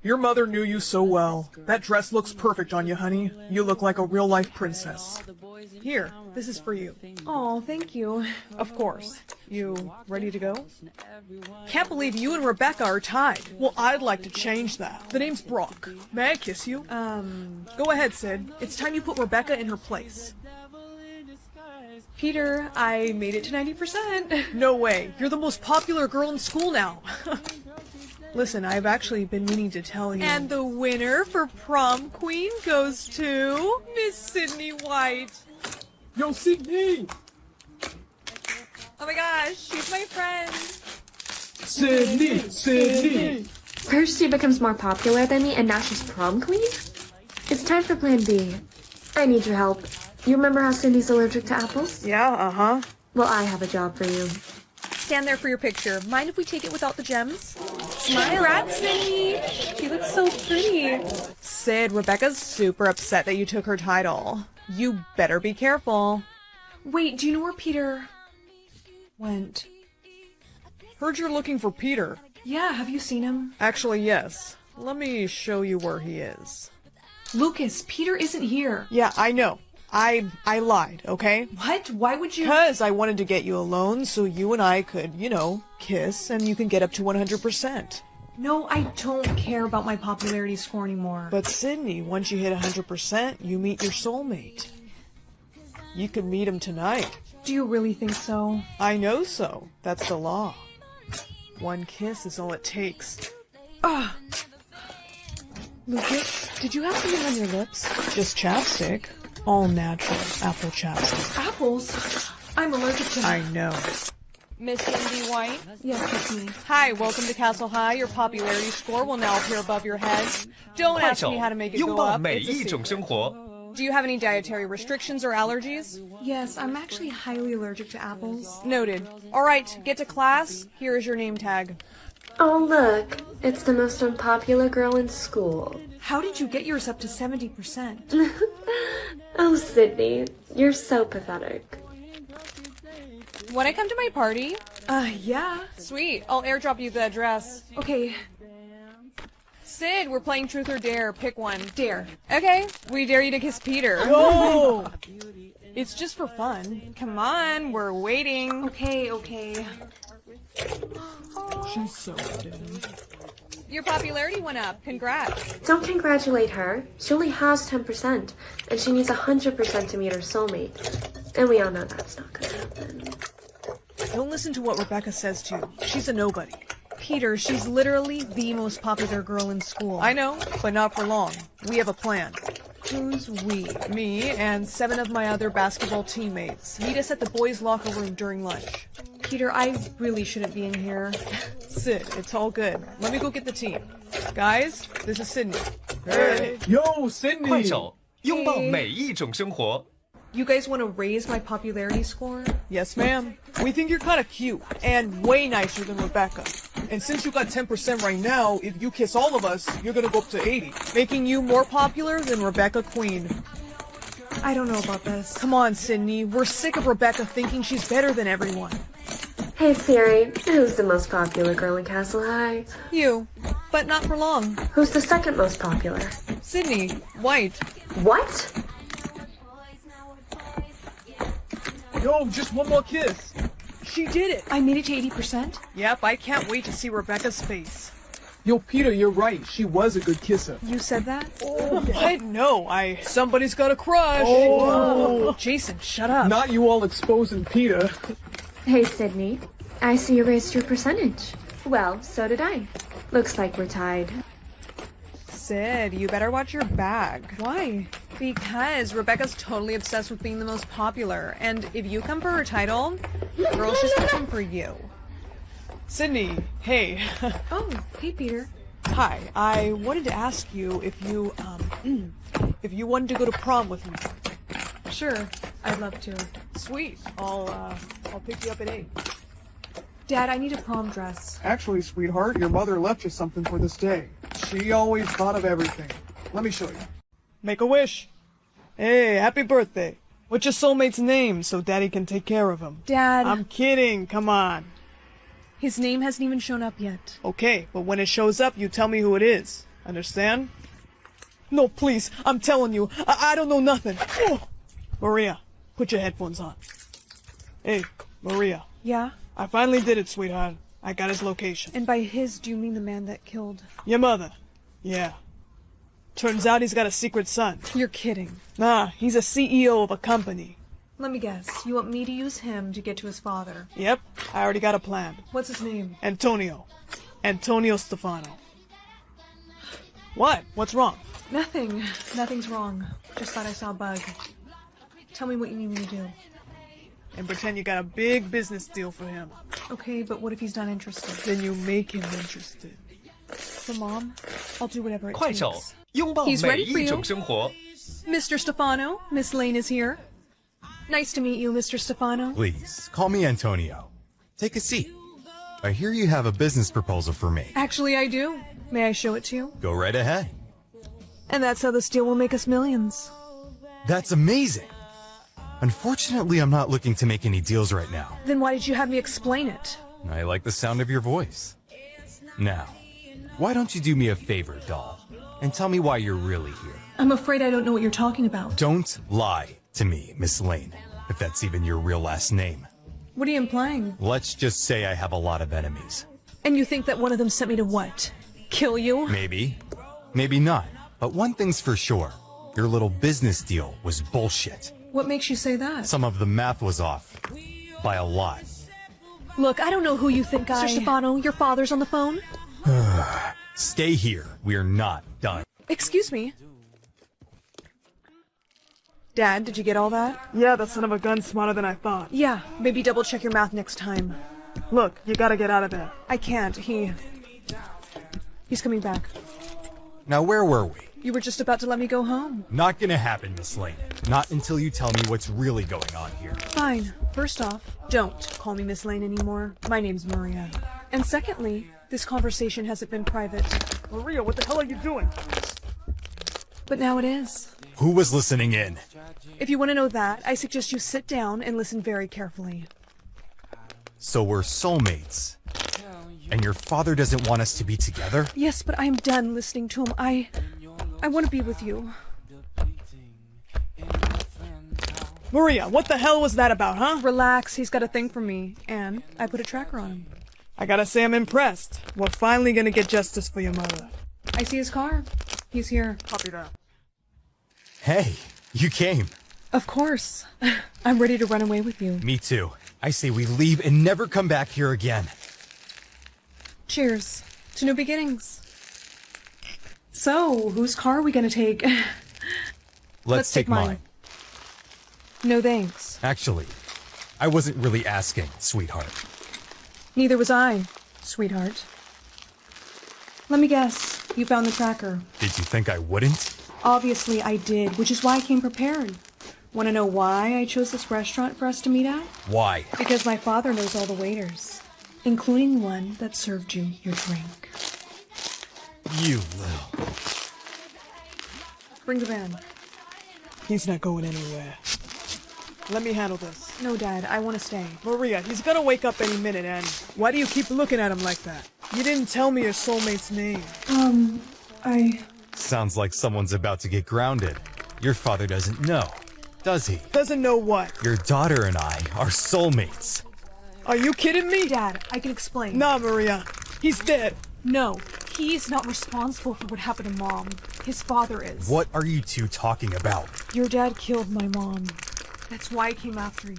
Your mother knew you so well. That dress looks perfect on you, honey. You look like a real-life princess. Here, this is for you. Oh, thank you. Of course. You ready to go? Can't believe you and Rebecca are tied. Well, I'd like to change that. The name's Brock. May I kiss you? Go ahead, Sid. It's time you put Rebecca in her place. Peter, I made it to 90%. No way. You're the most popular girl in school now. Listen, I've actually been meaning to tell you. And the winner for prom queen goes to Miss Sydney White. Yo, Sydney! Oh my gosh, she's my friend. Sydney! First she becomes more popular than me and now she's prom queen? It's time for plan B. I need your help. You remember how Cindy's allergic to apples? Yeah, uh-huh. Well, I have a job for you. Stand there for your picture. Mind if we take it without the gems? Smile at Sydney. She looks so pretty. Sid, Rebecca's super upset that you took her title. You better be careful. Wait, do you know where Peter went? Heard you're looking for Peter. Yeah, have you seen him? Actually, yes. Let me show you where he is. Lucas, Peter isn't here. Yeah, I know. I lied, okay? What? Why would you? Because I wanted to get you alone so you and I could, kiss and you can get up to 100%. No, I don't care about my popularity score anymore. But Sydney, once you hit 100%, you meet your soulmate. You could meet him tonight. Do you really think so? I know so. That's the law. One kiss is all it takes. Lucas, did you have something on your lips? Just chapstick. All natural apple chapstick. Apples? I'm allergic to I know. Miss Cindy White? Yes, it's me. Hi, welcome to Castle High. Your popularity score will now appear above your head. Don't ask me how to make it go up. It's a secret. Do you have any dietary restrictions or allergies? Yes, I'm actually highly allergic to apples. Noted. All right, get to class. Here is your name tag. Oh, look. It's the most unpopular girl in school. How did you get yours up to 70%? Oh, Sydney. You're so pathetic. Wanna come to my party? Yeah. Sweet. I'll airdrop you the address. Okay. Sid, we're playing Truth or Dare. Pick one. Dare. Okay. We dare you to kiss Peter. No! It's just for fun. Come on, we're waiting. Okay. She's so dumb. Your popularity went up. Congrats. Don't congratulate her. She only has 10%, and she needs 100% to meet her soulmate. And we all know that's not gonna happen. Don't listen to what Rebecca says to you. She's a nobody. Peter, she's literally the most popular girl in school. I know, but not for long. We have a plan. Who's we? Me and 7 of my other basketball teammates. Meet us at the boys' locker room during lunch. Peter, I really shouldn't be in here. Sid, it's all good. Let me go get the team. Guys, this is Sydney. Hey. Yo, Sydney! 快手，拥抱每一种生活。 You guys want to raise my popularity score? Yes, ma'am. We think you're kind of cute and way nicer than Rebecca. And since you got 10% right now, if you kiss all of us, you're gonna go up to 80, making you more popular than Rebecca Queen. I don't know about this. Come on, Sydney. We're sick of Rebecca thinking she's better than everyone. Hey, Siri. Who's the most popular girl in Castle High? You. But not for long. Who's the second most popular? Sydney. White. What? Yo, just one more kiss. She did it. I made it to 80%? Yep, I can't wait to see Rebecca's face. Yo, Peter, you're right. She was a good kisser. You said that? Oh, what? No, somebody's got a crush. Oh. Jason, shut up. Not you all exposing Peter. Hey, Sydney. I see you raised your percentage. Well, so did I. Looks like we're tied. Sid, you better watch your bag. Why? Because Rebecca's totally obsessed with being the most popular, and if you come for her title, girl, she's gonna come for you. Sydney, hey. Oh, hey, Peter. Hi, I wanted to ask you if you wanted to go to prom with me. Sure, I'd love to. Sweet. I'll pick you up at 8. Dad, I need a prom dress. Actually, sweetheart, your mother left you something for this day. She always thought of everything. Let me show you. Make a wish. Hey, happy birthday. What's your soulmate's name so Daddy can take care of him? Dad. I'm kidding, come on. His name hasn't even shown up yet. Okay, but when it shows up, you tell me who it is. Understand? No, please, I'm telling you, I don't know nothing. Oh. Maria, put your headphones on. Hey, Maria. Yeah? I finally did it, sweetheart. I got his location. And by his, do you mean the man that killed? Your mother. Yeah. Turns out he's got a secret son. You're kidding. Nah, he's a CEO of a company. Let me guess. You want me to use him to get to his father? Yep, I already got a plan. What's his name? Antonio. Antonio Stefano. What? What's wrong? Nothing. Nothing's wrong. Just thought I saw a bug. Tell me what you need me to do. And pretend you got a big business deal for him. Okay, but what if he's not interested? Then you make him interested. For Mom, I'll do whatever it 快手 takes. 拥抱 He's 每 ready for 一 you. 种生活。 Mr. Stefano, Miss Lane is here. Nice to meet you, Mr. Stefano. Please, call me Antonio. Take a seat. I hear you have a business proposal for me. Actually, I do. May I show it to you? Go right ahead. And that's how this deal will make us millions. That's amazing. Unfortunately, I'm not looking to make any deals right now. Then why did you have me explain it? I like the sound of your voice. Now, why don't you do me a favor, doll, and tell me why you're really here? I'm afraid I don't know what you're talking about. Don't lie to me, Miss Lane, if that's even your real last name. What are you implying? Let's just say I have a lot of enemies. And you think that one of them sent me to what? Kill you? Maybe. Maybe not. But one thing's for sure. Your little business deal was bullshit. What makes you say that? Some of the math was off. By a lot. Look, I don't know who you think Mr. Stefano, your father's on the phone? Stay here. We're not done. Excuse me. Dad, did you get all that? Yeah, that son of a gun's smarter than I thought. Yeah, maybe double check your math next time. Look, you gotta get out of there. I can't, he's coming back. Now where were we? You were just about to let me go home. Not gonna happen, Miss Lane. Not until you tell me what's really going on here. Fine. First off, don't call me Miss Lane anymore. My name's Maria. And secondly, this conversation hasn't been private. Maria, what the hell are you doing? But now it is. Who was listening in? If you want to know that, I suggest you sit down and listen very carefully. So we're soulmates. And your father doesn't want us to be together? Yes, but I'm done listening to him. I want to be with you. Maria, what the hell was that about, huh? Relax, he's got a thing for me. And I put a tracker on him. I gotta say I'm impressed. We're finally gonna get justice for your mother. I see his car. He's here. Copy that. Hey, you came. Of course. I'm ready to run away with you. Me too. I say we leave and never come back here again. Cheers to new beginnings. So, whose car are we gonna take? Let's take mine. No thanks. Actually, I wasn't really asking, sweetheart. Neither was I, sweetheart. Let me guess, you found the tracker. Did you think I wouldn't? Obviously I did, which is why I came prepared. Want to know why I chose this restaurant for us to meet at? Why? Because my father knows all the waiters, including one that served you your drink. You little... Bring the van. He's not going anywhere. Let me handle this. No, Dad, I want to stay. Maria, he's gonna wake up any minute, and why do you keep looking at him like that? You didn't tell me your soulmate's name. Sounds like someone's about to get grounded. Your father doesn't know, does he? Doesn't know what? Your daughter and I are soulmates. Are you kidding me? Dad, I can explain. Nah, Maria. He's dead. No, he's not responsible for what happened to Mom. His father is. What are you two talking about? Your dad killed my mom. That's why I came after you.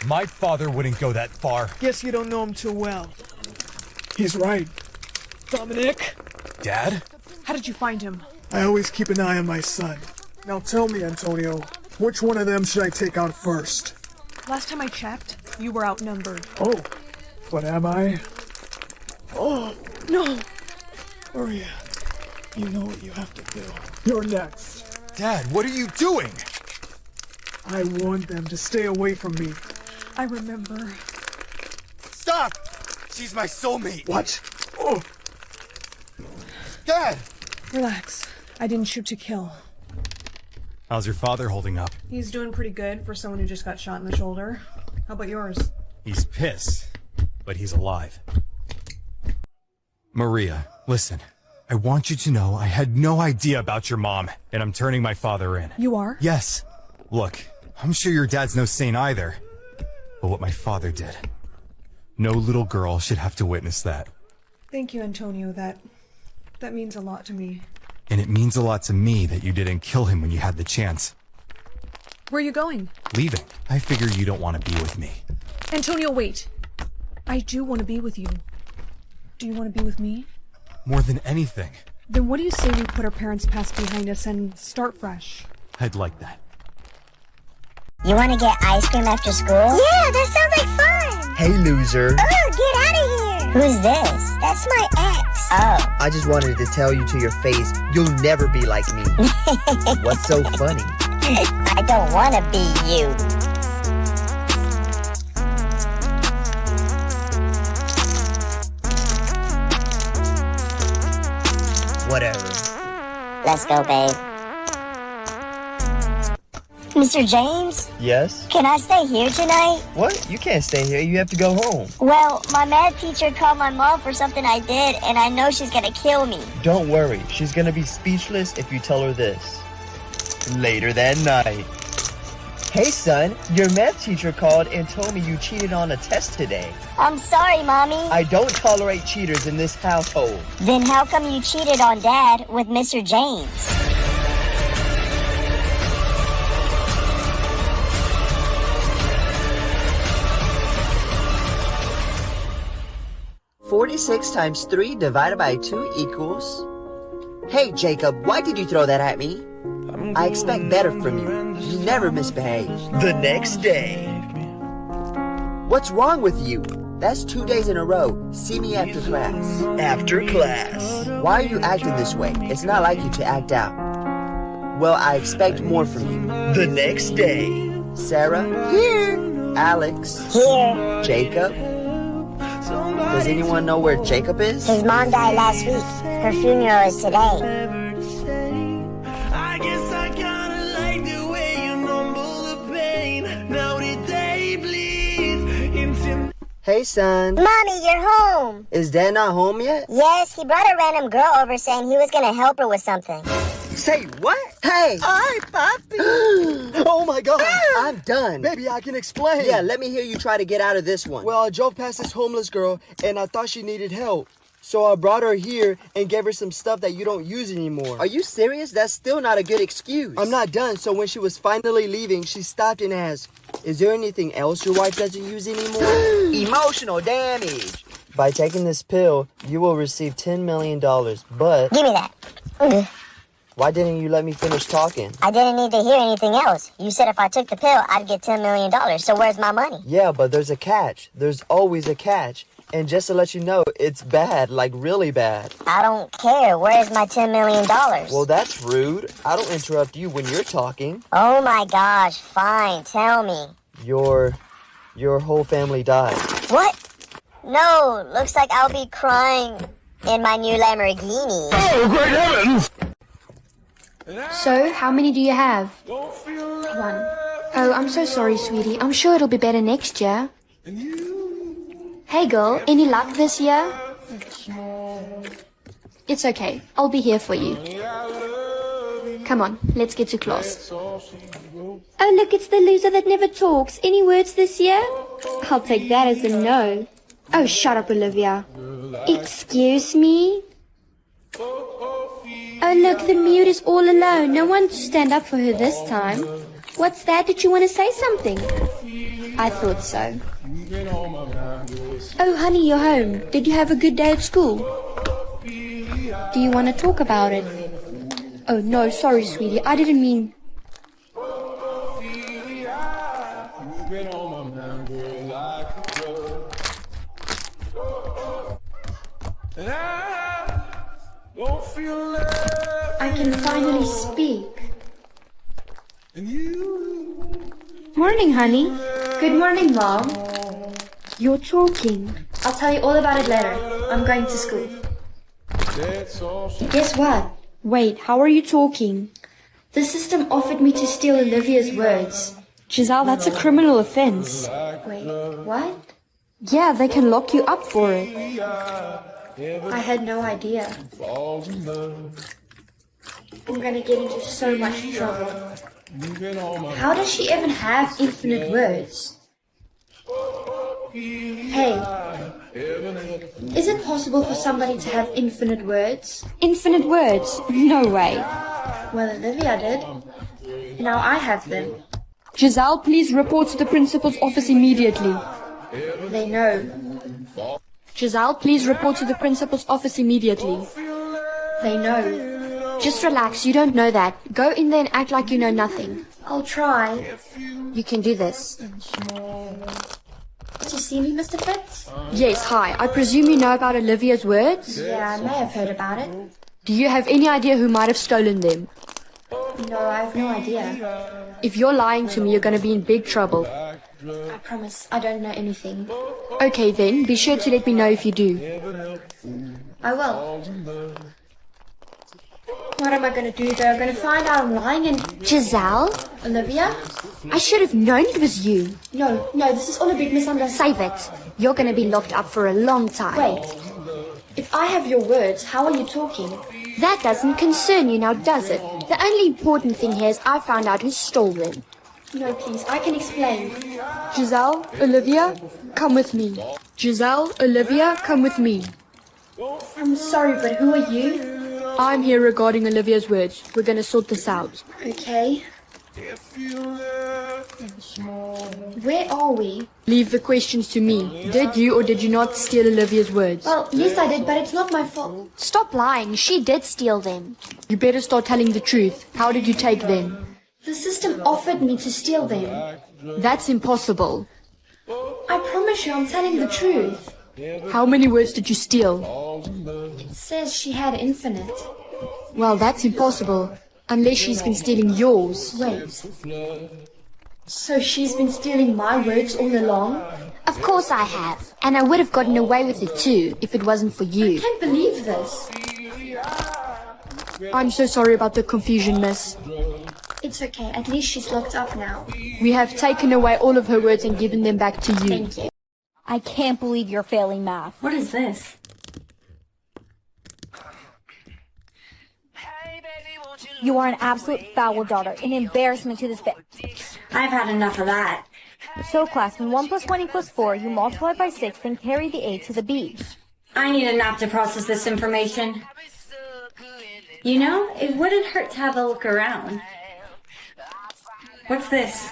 My father wouldn't go that far. Guess you don't know him too well. He's right. Dominic? Dad? How did you find him? I always keep an eye on my son. Now tell me, Antonio, which one of them should I take out first? Last time I checked, you were outnumbered. Oh, but am I? Oh, No! Maria, you know what you have to do. You're next. Dad, what are you doing? I warned them to stay away from me. I remember. Stop! She's my soulmate. What? Oh, Dad! Relax. I didn't shoot to kill. How's your father holding up? He's doing pretty good for someone who just got shot in the shoulder. How about yours? He's pissed, but he's alive. Maria, listen. I want you to know I had no idea about your mom, and I'm turning my father in. You are? Yes. Look, I'm sure your dad's no saint either. But what my father did, no little girl should have to witness that. Thank you, Antonio. That means a lot to me. And it means a lot to me that you didn't kill him when you had the chance. Where are you going? Leaving. I figure you don't want to be with me. Antonio, wait. I do want to be with you. Do you want to be with me? More than anything. Then what do you say we put our parents' past behind us and start fresh? I'd like that. You want to get ice cream after school? Yeah, that sounds like fun! Hey, loser. Oh, get out of here! Who's this? That's my ex. Oh. I just wanted to tell you to your face, you'll never be like me. What's so funny? I don't want to be you. Whatever. Let's go, babe. Mr. James? Yes? Can I stay here tonight? What? You can't stay here. You have to go home. Well, my math teacher called my mom for something I did, and I know she's gonna kill me. Don't worry. She's gonna be speechless if you tell her this. Later that night. Hey, son. Your math teacher called and told me you cheated on a test today. I'm sorry, Mommy. I don't tolerate cheaters in this household. Then how come you cheated on Dad with Mr. James? $46 times 3 divided by 2 equals... Hey, Jacob, why did you throw that at me? I expect better from you. You never misbehave. The next day. What's wrong with you? That's 2 days in a row. See me after class. After class. Why are you acting this way? It's not like you to act out. Well, I expect more from you. The next day. Sarah? Here. Alex? Here. Jacob? Does anyone know where Jacob is? His mom died last week. Her funeral is today. Hey, son. Mommy, you're home. Is Dad not home yet? Yes, he brought a random girl over saying he was gonna help her with something. Say what? Hey! Hi, Papi. Oh my God! I'm done. Maybe I can explain. Yeah, let me hear you try to get out of this one. Well, I drove past this homeless girl, and I thought she needed help. So I brought her here and gave her some stuff that you don't use anymore. Are you serious? That's still not a good excuse. I'm not done. So when she was finally leaving, she stopped and asked, "Is there anything else your wife doesn't use anymore?" Emotional damage. By taking this pill, you will receive $10 million, but... Give me that. Why didn't you let me finish talking? I didn't need to hear anything else. You said if I took the pill, I'd get $10 million. So where's my money? Yeah, but there's a catch. There's always a catch. And just to let you know, it's bad, like really bad. I don't care. Where's my $10 million? Well, that's rude. I don't interrupt you when you're talking. Oh my gosh, fine. Tell me. Your whole family died. What? No, looks like I'll be crying in my new Lamborghini. Oh, great heavens! So, how many do you have? 1. Oh, I'm so sorry, sweetie. I'm sure it'll be better next year. Hey girl, any luck this year? It's okay. I'll be here for you. Come on, let's get to class. Oh look, it's the loser that never talks. Any words this year? I'll take that as a no. Oh, shut up, Olivia. Excuse me? Oh look, the mute is all alone. No one to stand up for her this time. What's that? Did you want to say something? I thought so. Oh, honey, you're home. Did you have a good day at school? Do you want to talk about it? Oh, no, sorry, sweetie. I didn't mean... I can finally speak. Morning, honey. Good morning, Mom. You're talking. I'll tell you all about it later. I'm going to school. Guess what? Wait, how are you talking? The system offered me to steal Olivia's words. Giselle, that's a criminal offense. Wait, what? Yeah, they can lock you up for it. I had no idea. I'm gonna get into so much trouble. How does she even have infinite words? Hey, is it possible for somebody to have infinite words? Infinite words? No way. Well, Olivia did. Now I have them. Giselle, please report to the principal's office immediately. They know. Giselle, please report to the principal's office immediately. They know. Just relax, you don't know that. Go in there and act like you know nothing. I'll try. You can do this. Did you see me, Mr. Fitz? Yes, hi. I presume you know about Olivia's words? Yeah, I may have heard about it. Do you have any idea who might have stolen them? No, I have no idea. If you're lying to me, you're going to be in big trouble. I promise I don't know anything. Okay then, be sure to let me know if you do. I will. What am I going to do though? I'm going to find out I'm lying and... Giselle? Olivia? I should have known it was you. No, this is all a big misunderstanding. Save it. You're going to be locked up for a long time. Wait. If I have your words, how are you talking? That doesn't concern you now, does it? The only important thing here is I found out who stole them. No, please, I can explain. Giselle, Olivia, come with me. Giselle, Olivia, come with me. I'm sorry, but who are you? I'm here regarding Olivia's words. We're going to sort this out. Okay. Where are we? Leave the questions to me. Did you or did you not steal Olivia's words? Well, yes I did, but it's not my fault. Stop lying. She did steal them. You better start telling the truth. How did you take them? The system offered me to steal them. That's impossible. I promise you I'm telling the truth. How many words did you steal? It says she had infinite. Well, that's impossible. Unless she's been stealing yours. Wait. So she's been stealing my words all along? Of course I have. And I would have gotten away with it too, if it wasn't for you. I can't believe this. I'm so sorry about the confusion, miss. It's okay. At least she's locked up now. We have taken away all of her words and given them back to you. Thank you. I can't believe you're failing math. What is this? You are an absolute foul daughter, an embarrassment to this family. I've had enough of that. So, class, when 1 + 1 = 4, you multiply by 6, then carry the A to the B. I need a nap to process this information. You know, it wouldn't hurt to have a look around. What's this?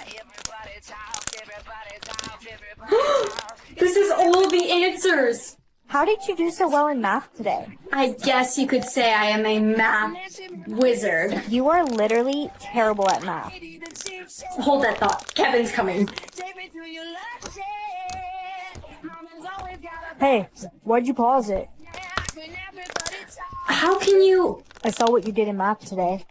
This is all the answers! How did you do so well in math today? I guess you could say I am a math wizard. You are literally terrible at math. Hold that thought. Kevin's coming. Hey, why'd you pause it? How can you... I saw what you did in math today.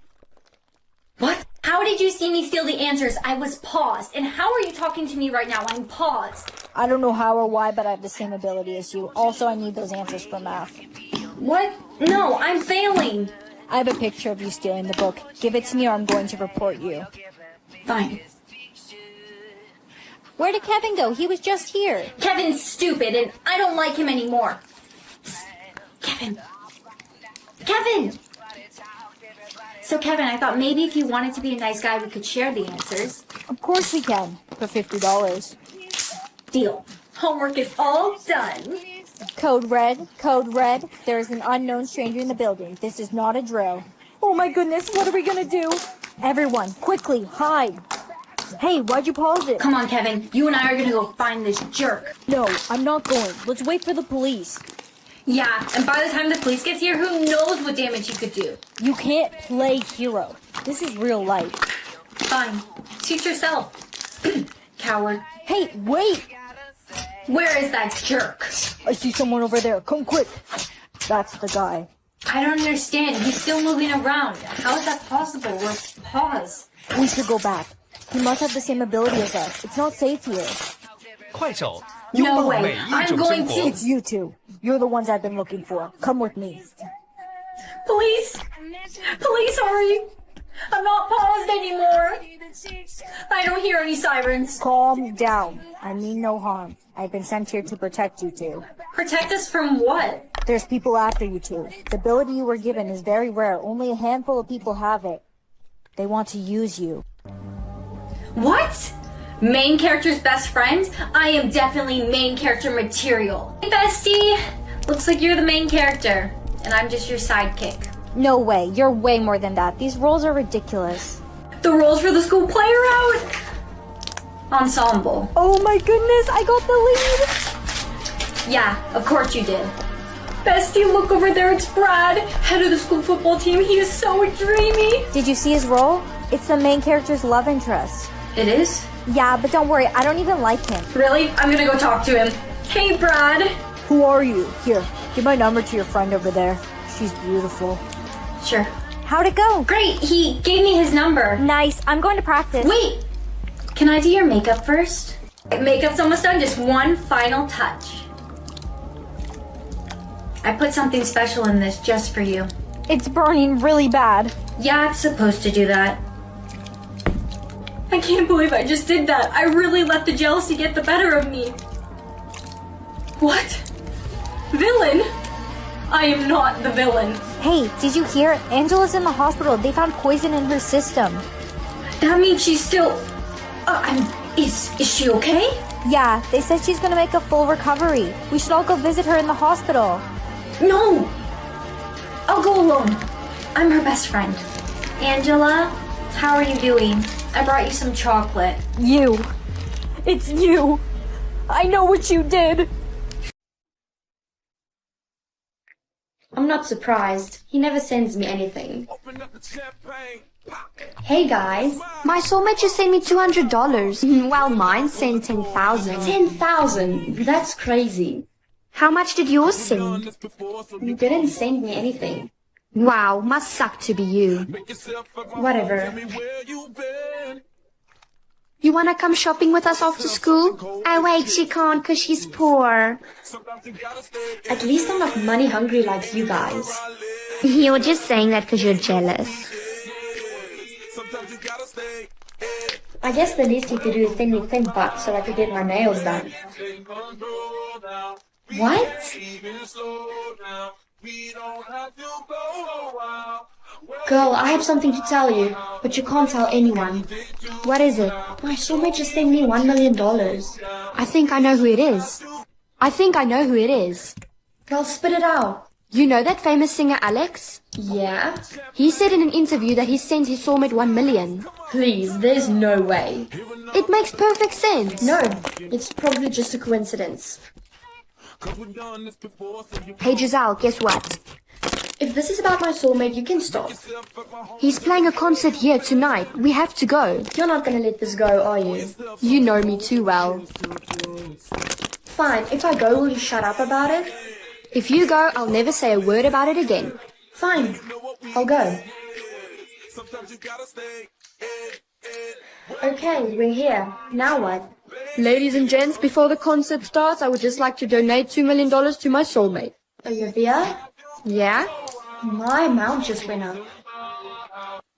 What? How did you see me steal the answers? I was paused. And how are you talking to me right now? I'm paused. I don't know how or why, but I have the same ability as you. Also, I need those answers for math. What? No, I'm failing. I have a picture of you stealing the book. Give it to me or I'm going to report you. Fine. Where did Kevin go? He was just here. Kevin's stupid and I don't like him anymore. Kevin. Kevin! So Kevin, I thought maybe if you wanted to be a nice guy, we could share the answers. Of course we can, for $50. Deal. Homework is all done. Code red, code red. There is an unknown stranger in the building. This is not a drill. Oh my goodness, what are we gonna do? Everyone, quickly, hide. Hey, why'd you pause it? Come on, Kevin. You and I are gonna go find this jerk. No, I'm not going. Let's wait for the police. Yeah, and by the time the police gets here, who knows what damage he could do. You can't play hero. This is real life. Fine. Shoot yourself. Coward. Hey, wait! Where is that jerk? I see someone over there. Come quick. That's the guy. I don't understand. He's still moving around. How is that possible? We're paused. We should go back. He must have the same ability as us. It's not safe here. 快手， No way. 每一 I'm 种 going 生活 to... It's you two. You're the ones I've been looking for. Come with me. Police! Police, hurry! I'm not paused anymore. I don't hear any sirens. Calm down. I mean no harm. I've been sent here to protect you two. Protect us from what? There's people after you two. The ability you were given is very rare. Only a handful of people have it. They want to use you. What? Main character's best friend? I am definitely main character material. Hey, bestie! Looks like you're the main character, and I'm just your sidekick. No way. You're way more than that. These roles are ridiculous. The roles for the school play are out! Ensemble. Oh my goodness, I got the lead! Yeah, of course you did. Bestie, look over there, it's Brad, head of the school football team. He is so dreamy. Did you see his role? It's the main character's love interest. It is? Yeah, but don't worry, I don't even like him. Really? I'm gonna go talk to him. Hey, Brad. Who are you? Here, give my number to your friend over there. She's beautiful. Sure. How'd it go? Great, he gave me his number. Nice, I'm going to practice. Wait, can I do your makeup first? Makeup's almost done, just one final touch. I put something special in this just for you. It's burning really bad. Yeah, it's supposed to do that. I can't believe I just did that. I really let the jealousy get the better of me. What? Villain? I am not the villain. Hey, did you hear? Angela's in the hospital. They found poison in her system. That means she's still... Is she okay? Yeah, they said she's gonna make a full recovery. We should all go visit her in the hospital. No! I'll go alone. I'm her best friend. Angela, how are you doing? I brought you some chocolate. You. It's you. I know what you did. I'm not surprised. He never sends me anything. Hey guys, my soulmate just sent me $200. Well, mine sent 10,000. 10,000? That's crazy. How much did yours send? You didn't send me anything. Wow, must suck to be you. Whatever. You wanna come shopping with us after school? Oh wait, she can't cause she's poor. At least I'm not money hungry like you guys. You're just saying that cause you're jealous. I guess the least you could do is send me $10 so I could get my nails done. What? Girl, I have something to tell you, but you can't tell anyone. What is it? My soulmate just sent me $1 million. I think I know who it is. Well, spit it out. You know that famous singer Alex? Yeah. He said in an interview that he sent his soulmate $1 million. Please, there's no way. It makes perfect sense. No, it's probably just a coincidence. Hey Giselle, guess what? If this is about my soulmate, you can stop. He's playing a concert here tonight. We have to go. You're not gonna let this go, are you? You know me too well. Fine, if I go, will you shut up about it? If you go, I'll never say a word about it again. Fine, I'll go. Okay, we're here. Now what? Ladies and gents, before the concert starts, I would just like to donate $2 million to my soulmate. Olivia? Yeah? My amount just went up.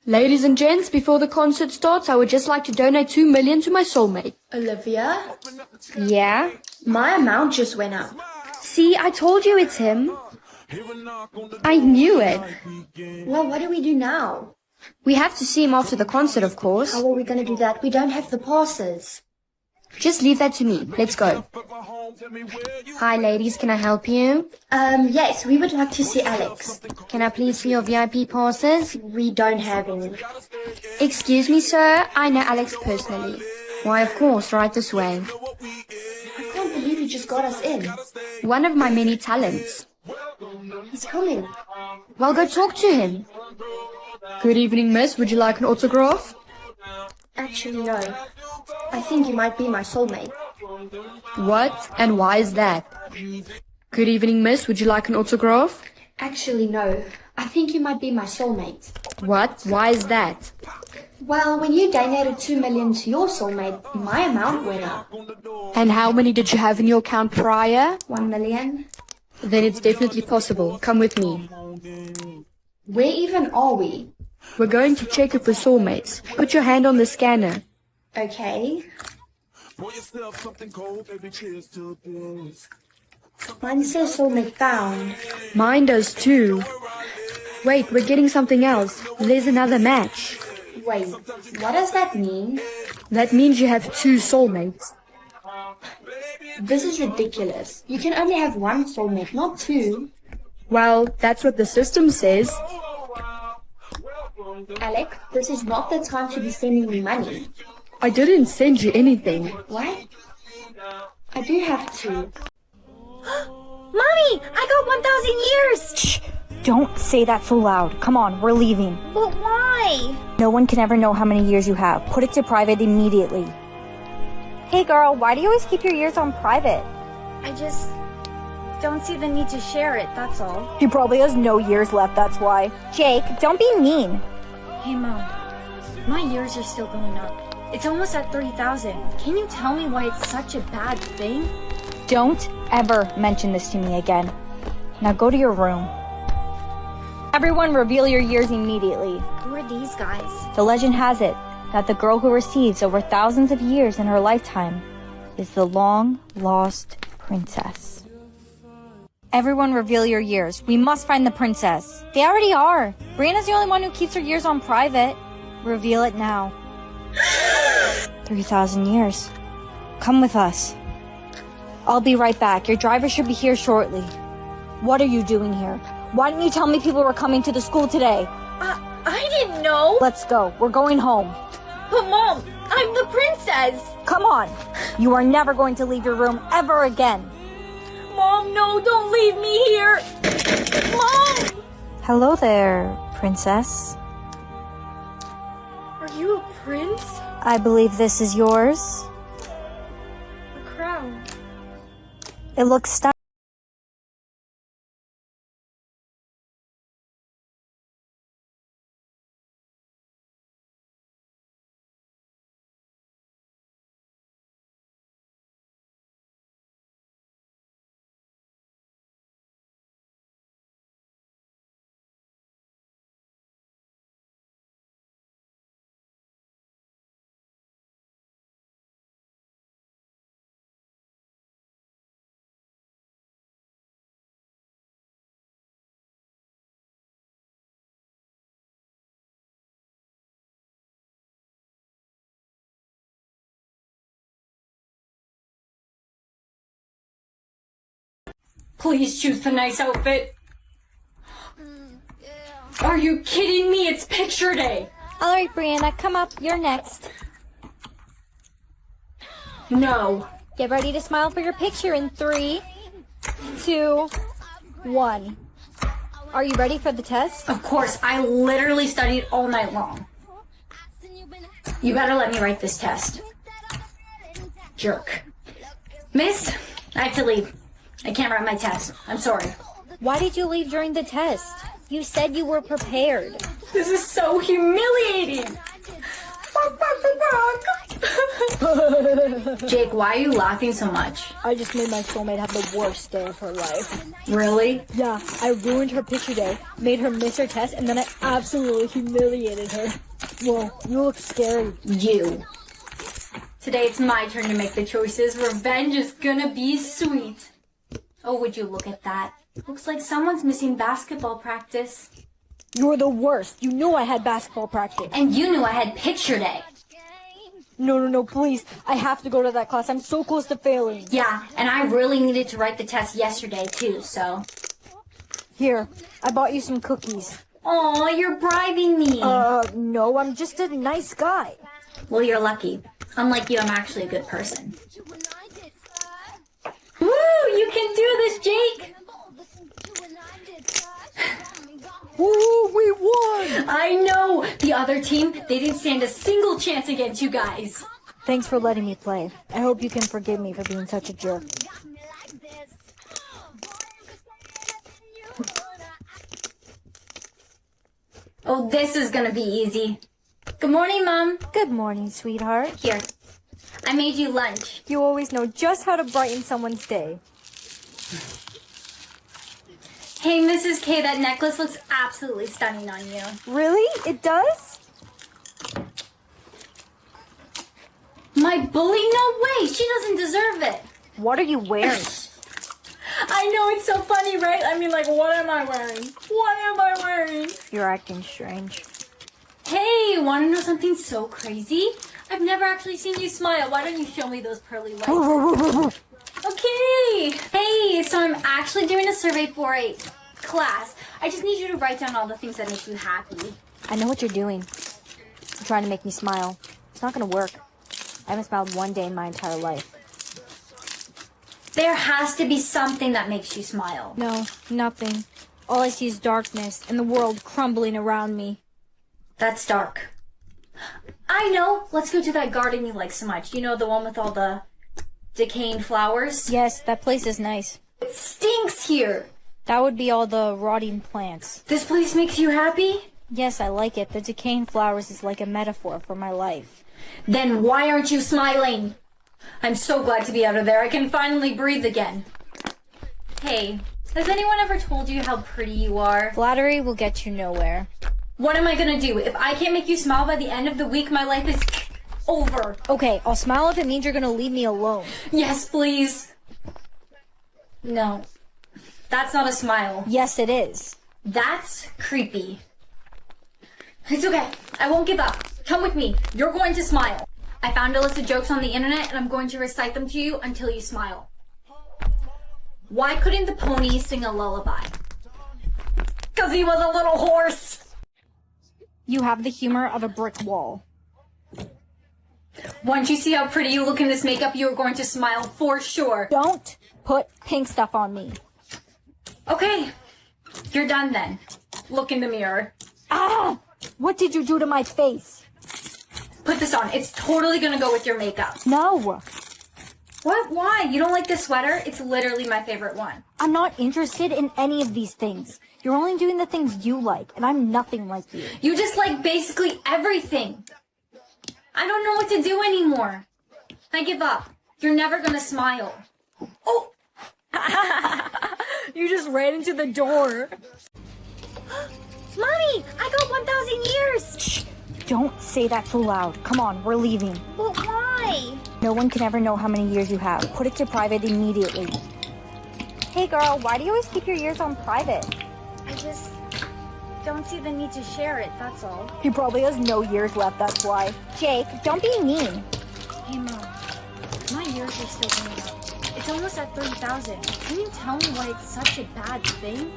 Ladies and gents, before the concert starts, I would just like to donate $2 million to my soulmate. Olivia? Yeah? My amount just went up. See, I told you it's him. I knew it. Well, what do we do now? We have to see him after the concert, of course. How are we going to do that? We don't have the passes. Just leave that to me. Let's go. Hi, ladies. Can I help you? Yes, we would like to see Alex. Can I please see your VIP passes? We don't have any. Excuse me, sir. I know Alex personally. Why, of course, right this way. I can't believe you just got us in. One of my many talents. He's coming. Well, go talk to him. Good evening, miss. Would you like an autograph? Actually, no. I think you might be my soulmate. What? And why is that? Good evening, miss. Would you like an autograph? Actually, no. I think you might be my soulmate. What? Why is that? Well, when you donated $2 million to your soulmate, my amount went up. And how many did you have in your account prior? 1 million. Then it's definitely possible. Come with me. Where even are we? We're going to check if we're soulmates. Put your hand on the scanner. Okay. Mine says soulmate found. Mine does too. Wait, we're getting something else. There's another match. Wait, what does that mean? That means you have 2 soulmates. This is ridiculous. You can only have 1 soulmate, not 2. Well, that's what the system says. Alex, this is not the time to be sending me money. I didn't send you anything. What? I do have 2. Mommy, I got 1,000 years! Shh! Don't say that so loud. Come on, we're leaving. But why? No one can ever know how many years you have. Put it to private immediately. Hey girl, why do you always keep your years on private? I just don't see the need to share it, that's all. He probably has no years left, that's why. Jake, don't be mean. Hey Mom, my years are still going up. It's almost at 3,000. Can you tell me why it's such a bad thing? Don't ever mention this to me again. Now go to your room. Everyone reveal your years immediately. Who are these guys? The legend has it that the girl who receives over thousands of years in her lifetime is the long-lost princess. Everyone reveal your years. We must find the princess. They already are. Brianna's the only one who keeps her years on private. Reveal it now. 3,000 years. Come with us. I'll be right back. Your driver should be here shortly. What are you doing here? Why didn't you tell me people were coming to the school today? I didn't know. Let's go. We're going home. But Mom, I'm the princess. Come on. You are never going to leave your room ever again. Mom, no, don't leave me here. Mom! Hello there, princess. Are you a prince? I believe this is yours. A crown. It looks stunning. Please choose the nice outfit. Are you kidding me? It's picture day. All right, Brianna, come up. You're next. No. Get ready to smile for your picture in 3, 2, 1. Are you ready for the test? Of course, I literally studied all night long. You better let me write this test. Jerk. Miss, I have to leave. I can't write my test. I'm sorry. Why did you leave during the test? You said you were prepared. This is so humiliating. Jake, why are you laughing so much? I just made my soulmate have the worst day of her life. Really? Yeah, I ruined her picture day, made her miss her test, and then I absolutely humiliated her. Whoa, you look scary. You. Today it's my turn to make the choices. Revenge is gonna be sweet. Oh, would you look at that? Looks like someone's missing basketball practice. You're the worst. You knew I had basketball practice. And you knew I had picture day. No, please. I have to go to that class. I'm so close to failing. Yeah, and I really needed to write the test yesterday too, so. Here, I bought you some cookies. Aw, you're bribing me. No, I'm just a nice guy. Well, you're lucky. Unlike you, I'm actually a good person. Woo! You can do this, Jake! Woo, we won! I know! The other team, they didn't stand a single chance against you guys. Thanks for letting me play. I hope you can forgive me for being such a jerk. Oh, this is gonna be easy. Good morning, Mom. Good morning, sweetheart. Here, I made you lunch. You always know just how to brighten someone's day. Hey, Mrs. K, that necklace looks absolutely stunning on you. Really? It does? My bully? No way! She doesn't deserve it. What are you wearing? I know, it's so funny, right? I mean, like, what am I wearing? What am I wearing? You're acting strange. Hey, want to know something so crazy? I've never actually seen you smile. Why don't you show me those pearly whites? Okay. Hey, so I'm actually doing a survey for a class. I just need you to write down all the things that make you happy. I know what you're doing. You're trying to make me smile. It's not gonna work. I haven't smiled one day in my entire life. There has to be something that makes you smile. No, nothing. All I see is darkness and the world crumbling around me. That's dark. I know. Let's go to that garden you like so much. You know, the one with all the decaying flowers? Yes, that place is nice. It stinks here. That would be all the rotting plants. This place makes you happy? Yes, I like it. The decaying flowers is like a metaphor for my life. Then why aren't you smiling? I'm so glad to be out of there. I can finally breathe again. Hey, has anyone ever told you how pretty you are? Flattery will get you nowhere. What am I gonna do? If I can't make you smile by the end of the week, my life is over. Okay, I'll smile if it means you're gonna leave me alone. Yes, please. No. That's not a smile. Yes, it is. That's creepy. It's okay. I won't give up. Come with me. You're going to smile. I found a list of jokes on the internet and I'm going to recite them to you until you smile. Why couldn't the pony sing a lullaby? 'Cause he was a little horse. You have the humor of a brick wall. Once you see how pretty you look in this makeup, you're going to smile for sure. Don't put pink stuff on me. Okay. You're done then. Look in the mirror. Ah! What did you do to my face? Put this on. It's totally gonna go with your makeup. No. What? Why? You don't like this sweater? It's literally my favorite one. I'm not interested in any of these things. You're only doing the things you like, and I'm nothing like you. You just like basically everything. I don't know what to do anymore. I give up. You're never gonna smile. Oh! You just ran into the door. Mommy, I got 1,000 years. Shh. Don't say that so loud. Come on, we're leaving. But why? No one can ever know how many years you have. Put it to private immediately. Hey girl, why do you always keep your years on private? I just don't see the need to share it, that's all. He probably has no years left, that's why. Jake, don't be mean. Hey Mom, my years are still going up. It's almost at 30,000. Can you tell me why it's such a bad thing?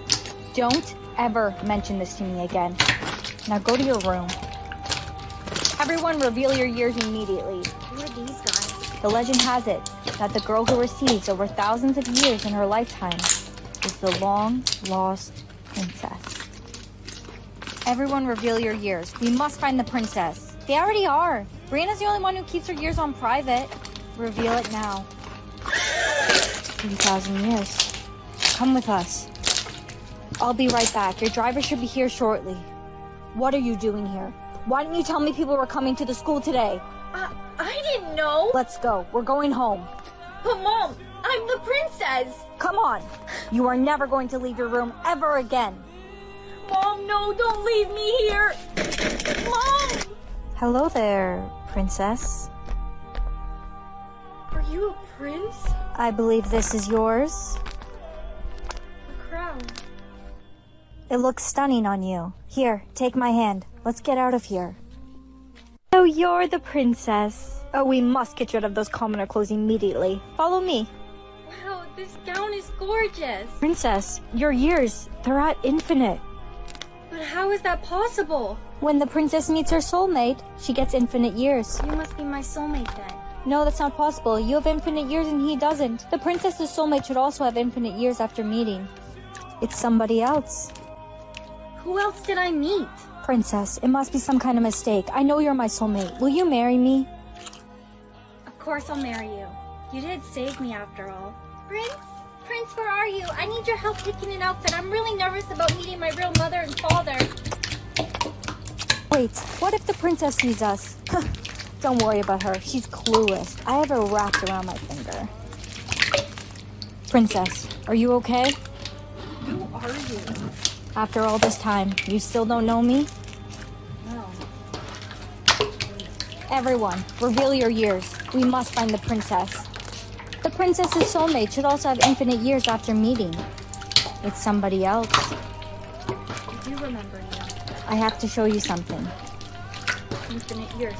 Don't ever mention this to me again. Now go to your room. Everyone reveal your years immediately. Who are these guys? The legend has it that the girl who receives over thousands of years in her lifetime is the long-lost princess. Everyone reveal your years. We must find the princess. They already are. Brianna's the only one who keeps her years on private. Reveal it now. 3,000 years. Come with us. I'll be right back. Your driver should be here shortly. What are you doing here? Why didn't you tell me people were coming to the school today? I didn't know. Let's go. We're going home. But Mom, I'm the princess. Come on. You are never going to leave your room ever again. Mom, no, don't leave me here. Mom! Hello there, princess. Are you a prince? I believe this is yours. A crown. It looks stunning on you. Here, take my hand. Let's get out of here. So you're the princess. Oh, we must get rid of those commoner clothes immediately. Follow me. Wow, this gown is gorgeous. Princess, your years, they're at infinite. But how is that possible? When the princess meets her soulmate, she gets infinite years. You must be my soulmate then. No, that's not possible. You have infinite years and he doesn't. The princess's soulmate should also have infinite years after meeting. It's somebody else. Who else did I meet? Princess, it must be some kind of mistake. I know you're my soulmate. Will you marry me? Of course I'll marry you. You did save me after all. Prince? Prince, where are you? I need your help picking an outfit. I'm really nervous about meeting my real mother and father. Wait, what if the princess sees us? Don't worry about her. She's clueless. I have her wrapped around my finger. Princess, are you okay? Who are you? After all this time, you still don't know me? No. Everyone, reveal your years. We must find the princess. The princess's soulmate should also have infinite years after meeting with somebody else. If you remember me. I have to show you something. Infinite years.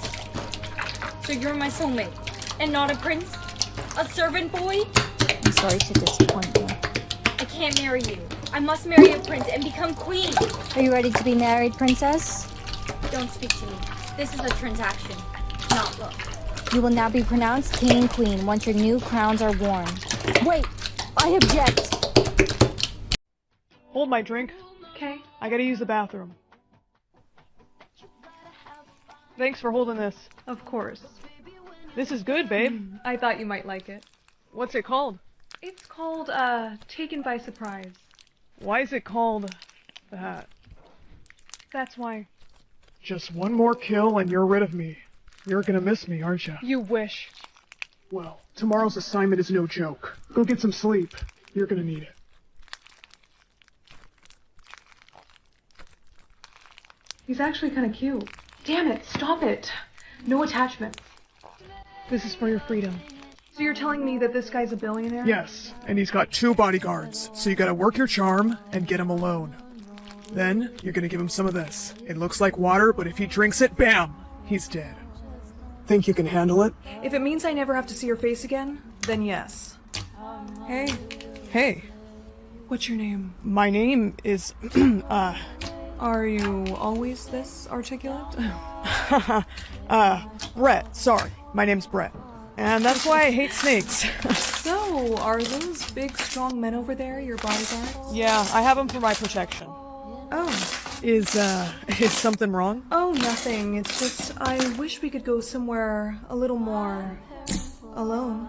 So you're my soulmate, and not a prince? A servant boy? I'm sorry to disappoint you. I can't marry you. I must marry a prince and become queen. Are you ready to be married, princess? Don't speak to me. This is a transaction, not love. You will now be pronounced king and queen once your new crowns are worn. Wait! I object! Hold my drink. Okay. I gotta use the bathroom. Thanks for holding this. Of course. This is good, babe. I thought you might like it. What's it called? It's called, Taken by Surprise. Why is it called that? That's why. Just one more kill and you're rid of me. You're gonna miss me, aren't you? You wish. Well, tomorrow's assignment is no joke. Go get some sleep. You're gonna need it. He's actually kind of cute. Damn it, stop it. No attachments. This is for your freedom. So you're telling me that this guy's a billionaire? Yes, and he's got 2 bodyguards, so you gotta work your charm and get him alone. Then, you're gonna give him some of this. It looks like water, but if he drinks it, bam! He's dead. Think you can handle it? If it means I never have to see your face again, then yes. Hey. Hey. What's your name? My name is, Are you always this articulate? Brett. Sorry. My name's Brett. And that's why I hate snakes. So, are those big, strong men over there your bodyguards? Yeah, I have them for my protection. Oh. Is something wrong? Oh, nothing. It's just, I wish we could go somewhere a little more alone.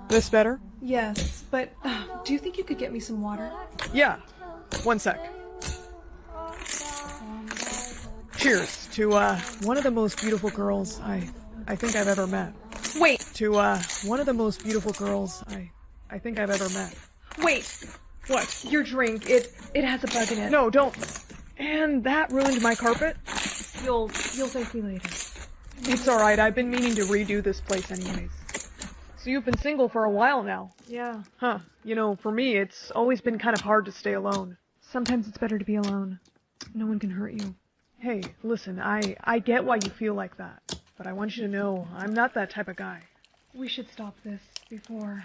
This better? Yes, but do you think you could get me some water? Yeah. One sec. Cheers to, one of the most beautiful girls I think I've ever met. Wait! To, one of the most beautiful girls I think I've ever met. Wait! What? Your drink, it has a bug in it. No, don't. And that ruined my carpet? You'll thank me later. It's alright, I've been meaning to redo this place anyways. So you've been single for a while now. Yeah. Huh. You know, for me, it's always been kind of hard to stay alone. Sometimes it's better to be alone. No one can hurt you. Hey, listen, I get why you feel like that. But I want you to know, I'm not that type of guy. We should stop this before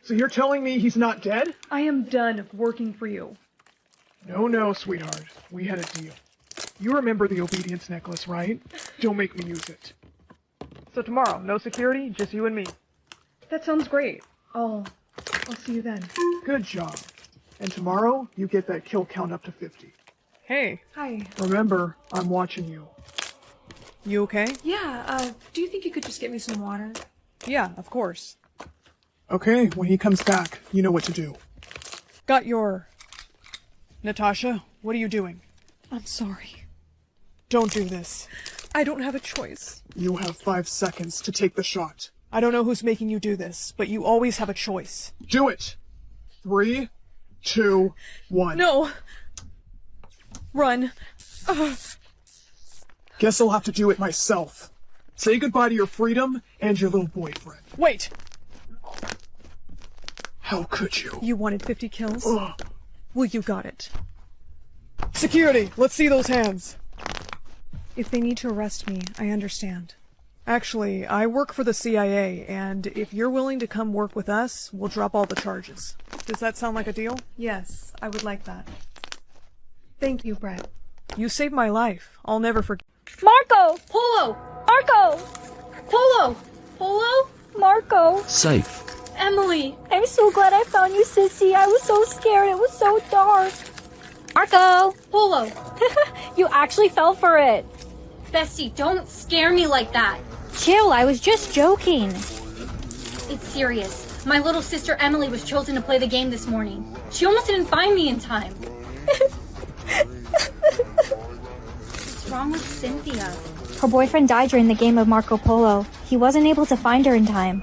So you're telling me he's not dead? I am done working for you. No, sweetheart. We had a deal. You remember the obedience necklace, right? Don't make me use it. So tomorrow, no security, just you and me. That sounds great. I'll see you then. Good job. And tomorrow, you get that kill count up to 50. Hey. Hi. Remember, I'm watching you. You okay? Yeah, do you think you could just get me some water? Yeah, of course. Okay, when he comes back, you know what to do. Got your... Natasha, what are you doing? I'm sorry. Don't do this. I don't have a choice. You have 5 seconds to take the shot. I don't know who's making you do this, but you always have a choice. Do it! 3, 2, 1. No! Run. Guess I'll have to do it myself. Say goodbye to your freedom and your little boyfriend. Wait! How could you? You wanted 50 kills? Ugh. Well, you got it. Security, let's see those hands. If they need to arrest me, I understand. Actually, I work for the CIA, and if you're willing to come work with us, we'll drop all the charges. Does that sound like a deal? Yes, I would like that. Thank you, Brett. You saved my life. I'll never forget. Marco! Polo! Marco! Polo! Polo? Marco! Safe. Emily! I'm so glad I found you, sissy. I was so scared. It was so dark. Marco! Polo! You actually fell for it. Bestie, don't scare me like that. Chill, I was just joking. It's serious. My little sister Emily was chosen to play the game this morning. She almost didn't find me in time. What's wrong with Cynthia? Her boyfriend died during the game of Marco Polo. He wasn't able to find her in time.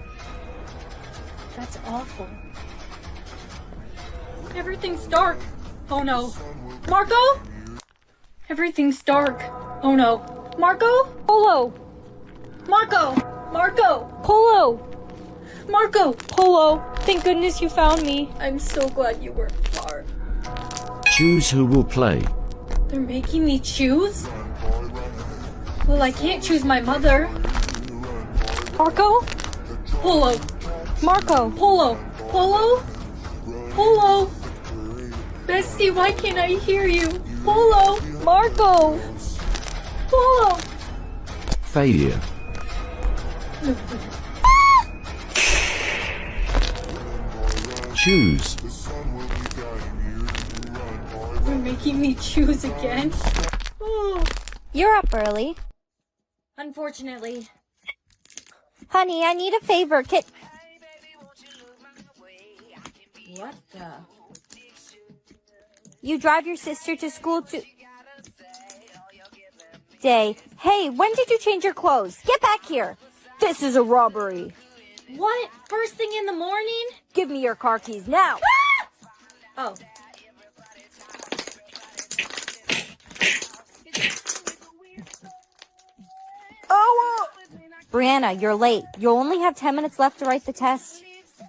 That's awful. Everything's dark. Oh no. Marco? Everything's dark. Oh no. Marco? Polo! Marco! Marco! Polo! Marco! Polo! Thank goodness you found me. I'm so glad you weren't far. Choose who will play. They're making me choose? Well, I can't choose my mother. Marco? Polo! Marco! Polo! Polo? Polo! Bestie, why can't I hear you? Polo! Marco! Polo! Failure. Choose. They're making me choose again. Oh. You're up early. Unfortunately. Honey, I need a favor. What the? You drive your sister to school today. Hey, when did you change your clothes? Get back here. This is a robbery. What? First thing in the morning? Give me your car keys now. Oh. Brianna, you're late. You'll only have 10 minutes left to write the test.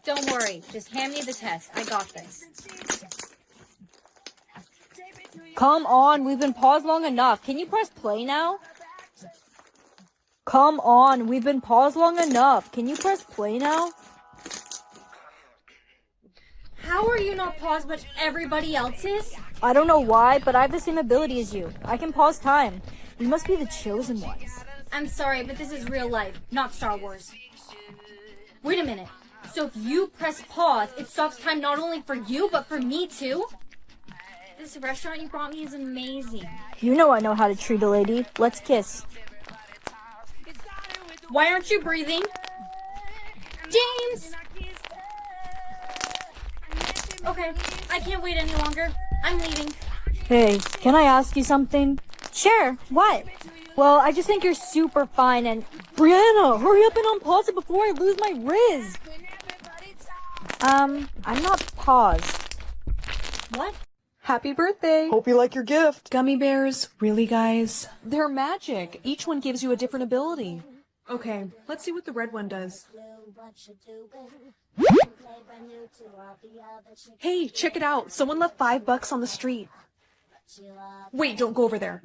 Don't worry. Just hand me the test. I got this. Come on, we've been paused long enough. Can you press play now? Come on, we've been paused long enough. Can you press play now? How are you not paused but everybody else is? I don't know why, but I have the same ability as you. I can pause time. We must be the chosen ones. I'm sorry, but this is real life, not Star Wars. Wait a minute. So if you press pause, it stops time not only for you, but for me too? This restaurant you brought me is amazing. You know I know how to treat a lady. Let's kiss. Why aren't you breathing? James! Okay, I can't wait any longer. I'm leaving. Hey, can I ask you something? Sure, what? Well, I just think you're super fine and... Brianna, hurry up and unpause it before I lose my Riz! I'm not paused. What? Happy birthday! Hope you like your gift. Gummy bears, really guys? They're magic. Each one gives you a different ability. Okay, let's see what the red one does. Hey, check it out. Someone left $5 on the street. Wait, don't go over there.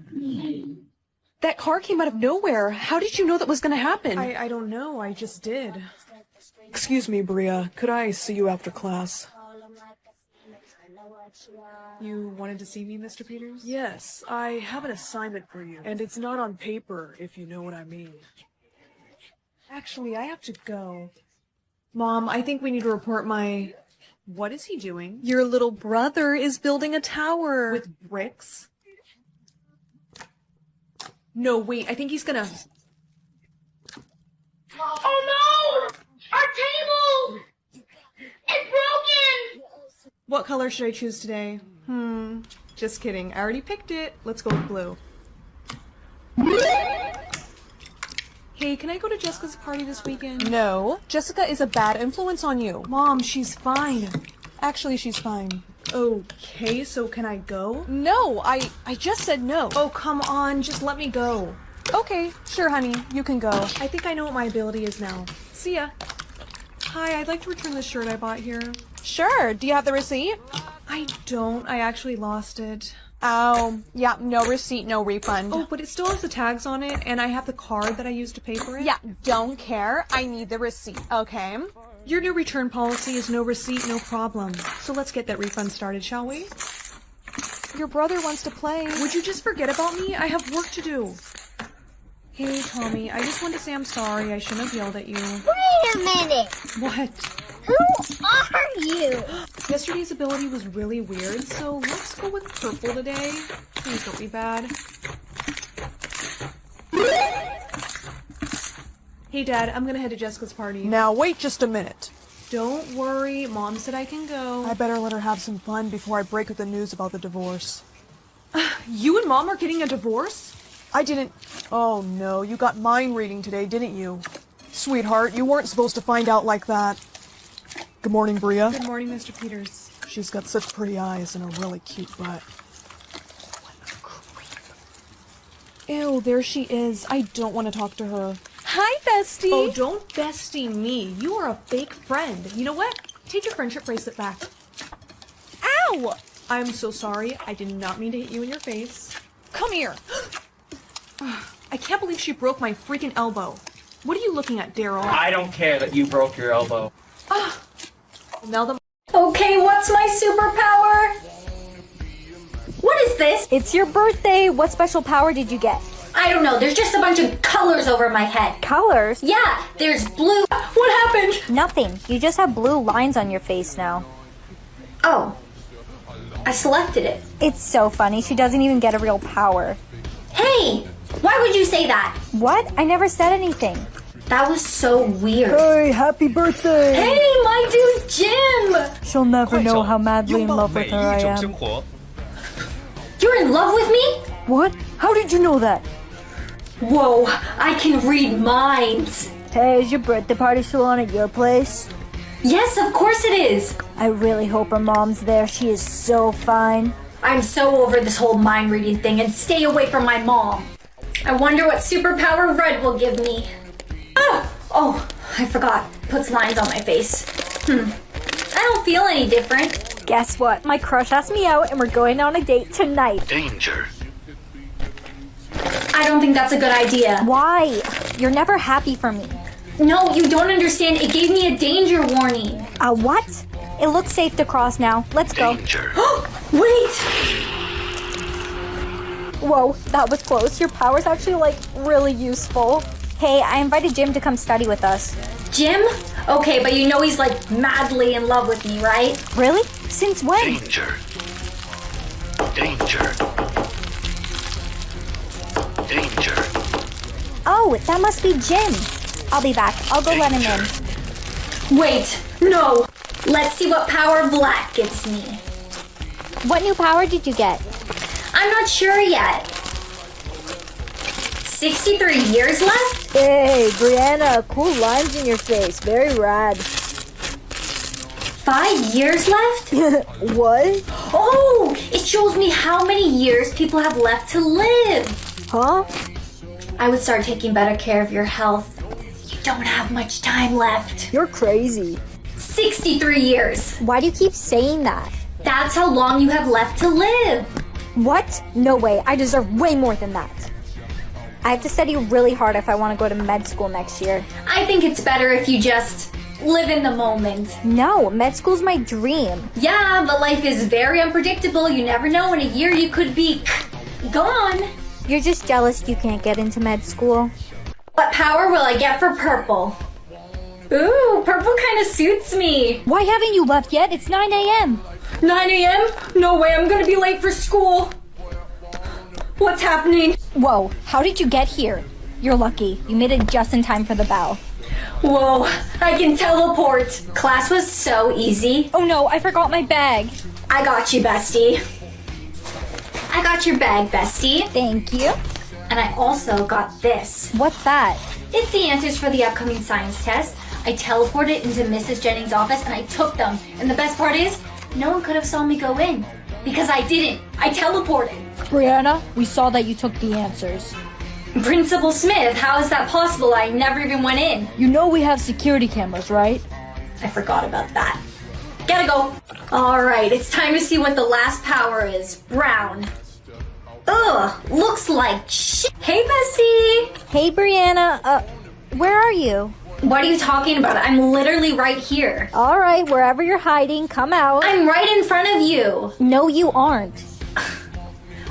That car came out of nowhere. How did you know that was going to happen? I don't know, I just did. Excuse me, Bria. Could I see you after class? You wanted to see me, Mr. Peters? Yes, I have an assignment for you. And it's not on paper, if you know what I mean. Actually, I have to go. Mom, I think we need to report my... What is he doing? Your little brother is building a tower. With bricks? No, wait, I think he's gonna... Oh no! Our table! It's broken! What color should I choose today? Just kidding. I already picked it. Let's go with blue. Hey, can I go to Jessica's party this weekend? No, Jessica is a bad influence on you. Mom, she's fine. Actually, she's fine. Okay, so can I go? No, I just said no. Oh, come on. Just let me go. Okay, sure, honey. You can go. I think I know what my ability is now. See ya. Hi, I'd like to return the shirt I bought here. Sure. Do you have the receipt? I don't. I actually lost it. Oh, yeah, no receipt, no refund. Oh, but it still has the tags on it, and I have the card that I used to pay for it. Yeah, don't care. I need the receipt, okay? Your new return policy is no receipt, no problem. So let's get that refund started, shall we? Your brother wants to play. Would you just forget about me? I have work to do. Hey, Tommy, I just wanted to say I'm sorry. I shouldn't have yelled at you. Wait a minute. What? Who are you? Yesterday's ability was really weird, so let's go with purple today. Please don't be bad. Hey, Dad, I'm gonna head to Jessica's party. Now wait just a minute. Don't worry, Mom said I can go. I better let her have some fun before I break with the news about the divorce. You and Mom are getting a divorce? I didn't... Oh no, you got mind reading today, didn't you? Sweetheart, you weren't supposed to find out like that. Good morning, Bria. Good morning, Mr. Peters. She's got such pretty eyes and a really cute butt. Ew, there she is. I don't want to talk to her. Hi, bestie. Oh, don't bestie me. You are a fake friend. You know what? Take your friendship bracelet back. Ow! I'm so sorry. I did not mean to hit you in your face. Come here. I can't believe she broke my freaking elbow. What are you looking at, Daryl? I don't care that you broke your elbow. Now the... Okay, what's my superpower? What is this? It's your birthday. What special power did you get? I don't know. There's just a bunch of colors over my head. Colors? Yeah, there's blue. What happened? Nothing. You just have blue lines on your face now. Oh, I selected it. It's so funny. She doesn't even get a real power. Hey, why would you say that? What? I never said anything. That was so weird. Hey, happy birthday! Hey, my dude Jim! She'll never know how 快 madly 手， in 拥抱 love 每 with her I 一种 am. 生活。 You're in love with me? What? How did you know that? Whoa, I can read minds. Hey, is your birthday party still on at your place? Yes, of course it is. I really hope her mom's there. She is so fine. I'm so over this whole mind reading thing, and stay away from my mom. I wonder what superpower Red will give me. Oh, I forgot. Puts lines on my face. I don't feel any different. Guess what? My crush asked me out and we're going on a date tonight. Danger. I don't think that's a good idea. Why? You're never happy for me. No, you don't understand. It gave me a danger warning. A what? It looks safe to cross now. Let's go. Danger. Wait! Whoa, that was close. Your power's actually, like, really useful. Hey, I invited Jim to come study with us. Jim? Okay, but you know he's like madly in love with me, right? Really? Since when? Danger. Danger. Danger. Oh, that must be Jim. I'll be back. I'll go let him in. Wait, no. Let's see what power Black gives me. What new power did you get? I'm not sure yet. 63 years left? Hey, Brianna, cool lines in your face. Very rad. 5 years left? What? Oh, it shows me how many years people have left to live. Huh? I would start taking better care of your health. You don't have much time left. You're crazy. 63 years. Why do you keep saying that? That's how long you have left to live. What? No way. I deserve way more than that. I have to study really hard if I want to go to med school next year. I think it's better if you just live in the moment. No, med school's my dream. Yeah, but life is very unpredictable. You never know. In a year, you could be gone. You're just jealous you can't get into med school. What power will I get for purple? Ooh, purple kind of suits me. Why haven't you left yet? It's 9 a.m. 9 a.m.? No way, I'm gonna be late for school. What's happening? Whoa, how did you get here? You're lucky. You made it just in time for the bell. Whoa, I can teleport. Class was so easy. Oh no, I forgot my bag. I got you, bestie. I got your bag, bestie. Thank you. And I also got this. What's that? It's the answers for the upcoming science test. I teleported into Mrs. Jennings' office and I took them. And the best part is, no one could have saw me go in. Because I didn't. I teleported. Brianna, we saw that you took the answers. Principal Smith, how is that possible? I never even went in. You know we have security cameras, right? I forgot about that. Gotta go. Alright, it's time to see what the last power is. Brown. Ugh, looks like shit. Hey, bestie. Hey, Brianna. Where are you? What are you talking about? I'm literally right here. All right, wherever you're hiding, come out. I'm right in front of you. No, you aren't.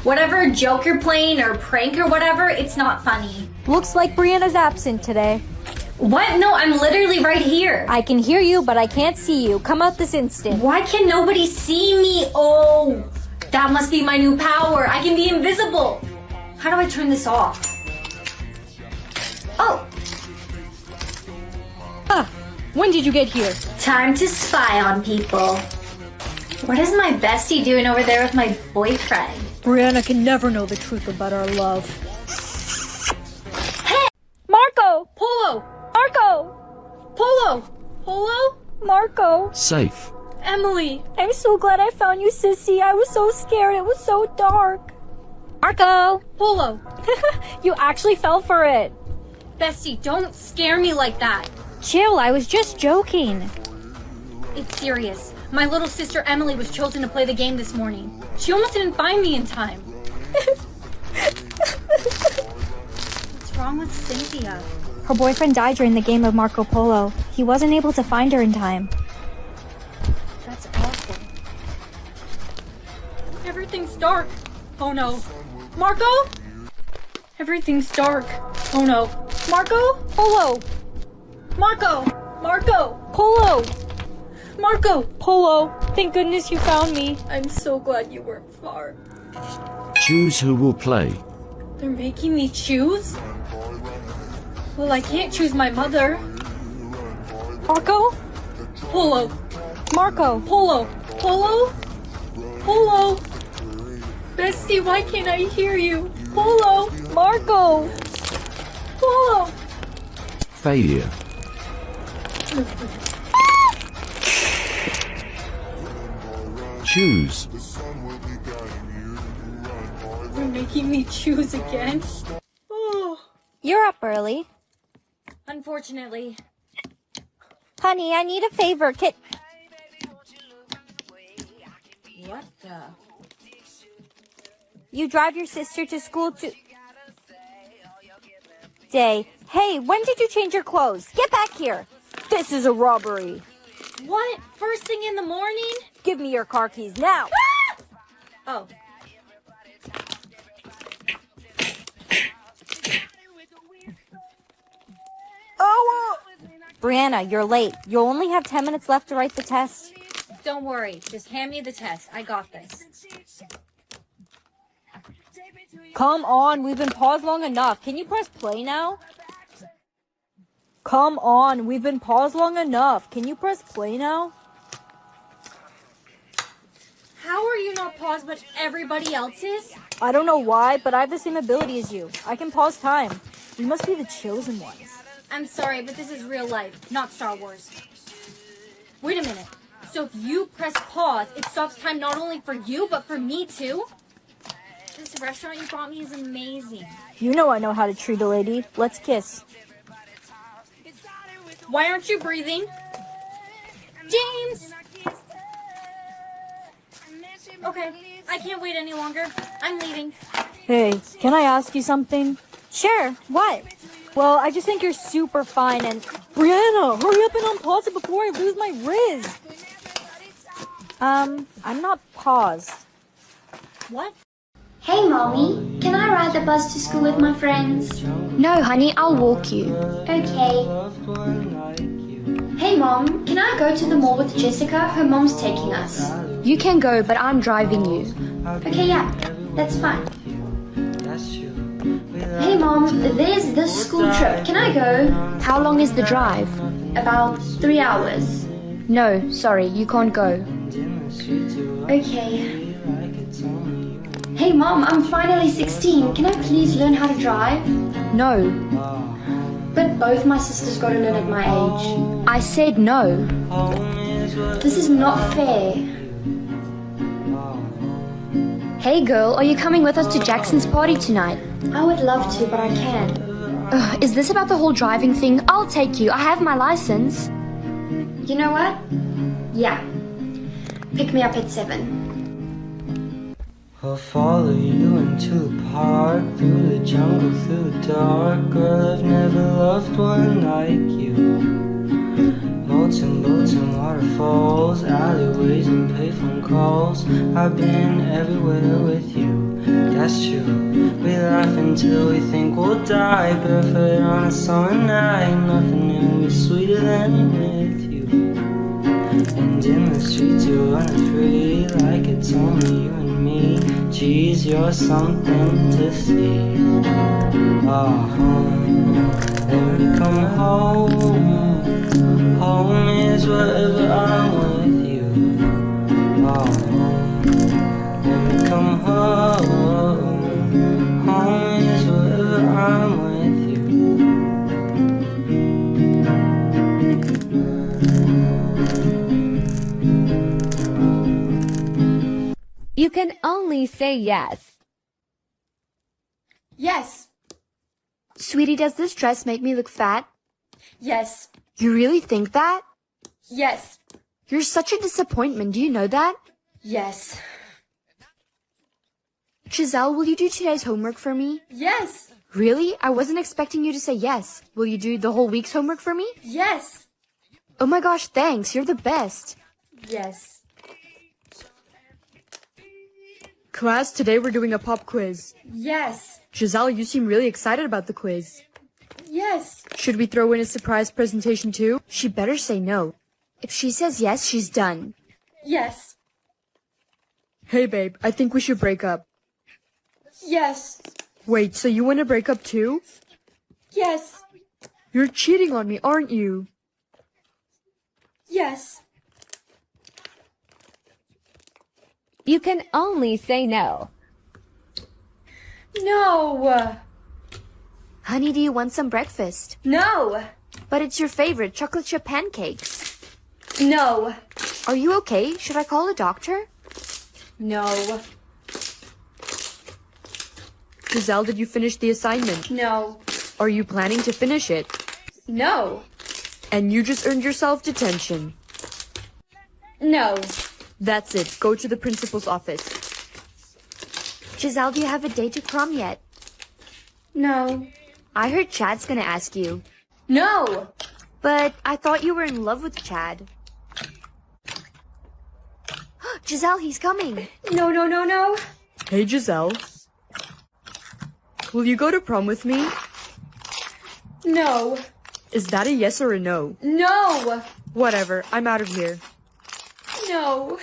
Whatever joke you're playing or prank or whatever, it's not funny. Looks like Brianna's absent today. What? No, I'm literally right here. I can hear you, but I can't see you. Come out this instant. Why can nobody see me? Oh, that must be my new power. I can be invisible. How do I turn this off? Oh. When did you get here? Time to spy on people. What is my bestie doing over there with my boyfriend? Brianna can never know the truth about our love. Hey! Marco! Polo! Marco! Polo! Polo? Marco! Safe. Emily! I'm so glad I found you, sissy. I was so scared. It was so dark. Marco! Polo! You actually fell for it. Bestie, don't scare me like that. Chill, I was just joking. It's serious. My little sister Emily was chosen to play the game this morning. She almost didn't find me in time. What's wrong with Cynthia? Her boyfriend died during the game of Marco Polo. He wasn't able to find her in time. That's awful. Everything's dark. Oh no. Marco? Everything's dark. Oh no. Marco? Polo! Marco! Marco! Polo! Marco! Polo! Thank goodness you found me. I'm so glad you weren't far. Choose who will play. They're making me choose? Well, I can't choose my mother. Marco? Polo. Marco! Polo. Polo? Polo. Bestie, why can't I hear you? Polo. Marco! Polo. Failure. Choose. They're making me choose again. Oh. You're up early. Unfortunately. Honey, I need a favor. What the? You drive your sister to school today. Hey, when did you change your clothes? Get back here. This is a robbery. What? First thing in the morning? Give me your car keys now. Oh. Oh! Brianna, you're late. You only have 10 minutes left to write the test. Don't worry. Just hand me the test. I got this. Come on, we've been paused long enough. Can you press play now? Come on, we've been paused long enough. Can you press play now? How are you not paused but everybody else is? I don't know why, but I have the same ability as you. I can pause time. We must be the chosen ones. I'm sorry, but this is real life, not Star Wars. Wait a minute. So if you press pause, it stops time not only for you, but for me too? This restaurant you brought me is amazing. You know I know how to treat a lady. Let's kiss. Why aren't you breathing? James! Okay, I can't wait any longer. I'm leaving. Hey, can I ask you something? Sure, what? Well, I just think you're super fine and... Brianna, hurry up and unpause it before I lose my Riz! I'm not paused. What? Hey, Mommy. Can I ride the bus to school with my friends? No, honey. I'll walk you. Okay. Hey, Mom. Can I go to the mall with Jessica? Her mom's taking us. You can go, but I'm driving you. Okay, yeah. That's fine. Hey, Mom. There's this school trip. Can I go? How long is the drive? About 3 hours. No, sorry. You can't go. Okay. Hey Mom, I'm finally 16. Can I please learn how to drive? No. But both my sisters got to learn at my age. I said no. This is not fair. Hey girl, are you coming with us to Jackson's party tonight? I would love to, but I can't. Is this about the whole driving thing? I'll take you. I have my license. You know what? Yeah. Pick me up at 7. I'll follow you into the park, through the jungle, through the dark. Girl, I've never loved one like you. Boats and waterfalls, alleyways and payphone calls. I've been everywhere with you, that's true. We laugh until we think we'll die, barefoot on a summer night. Nothing new is sweeter than with you. And in the streets you're running free, like it's only you and me. Geez, you're something to see. Home, let me come home. Home is wherever I'm with you. Home, let me come home. Home is wherever I'm with you. You can only say yes. Yes. Sweetie, does this dress make me look fat? Yes. You really think that? Yes. You're such a disappointment, do you know that? Yes. Giselle, will you do today's homework for me? Yes. Really? I wasn't expecting you to say yes. Will you do the whole week's homework for me? Yes. Oh my gosh, thanks. You're the best. Yes. Class, today we're doing a pop quiz. Yes. Giselle, you seem really excited about the quiz. Yes. Should we throw in a surprise presentation too? She better say no. If she says yes, she's done. Yes. Hey babe, I think we should break up. Yes. Wait, so you want to break up too? Yes. You're cheating on me, aren't you? Yes. You can only say no. No. Honey, do you want some breakfast? No. But it's your favorite, chocolate chip pancakes. No. Are you okay? Should I call a doctor? No. Giselle, did you finish the assignment? No. Are you planning to finish it? No. And you just earned yourself detention. No. That's it. Go to the principal's office. Giselle, do you have a date to prom yet? No. I heard Chad's gonna ask you. No. But I thought you were in love with Chad. Giselle, he's coming. No, no, no, no. Hey, Giselle. Will you go to prom with me? No. Is that a yes or a no? No. Whatever, I'm out of here. No.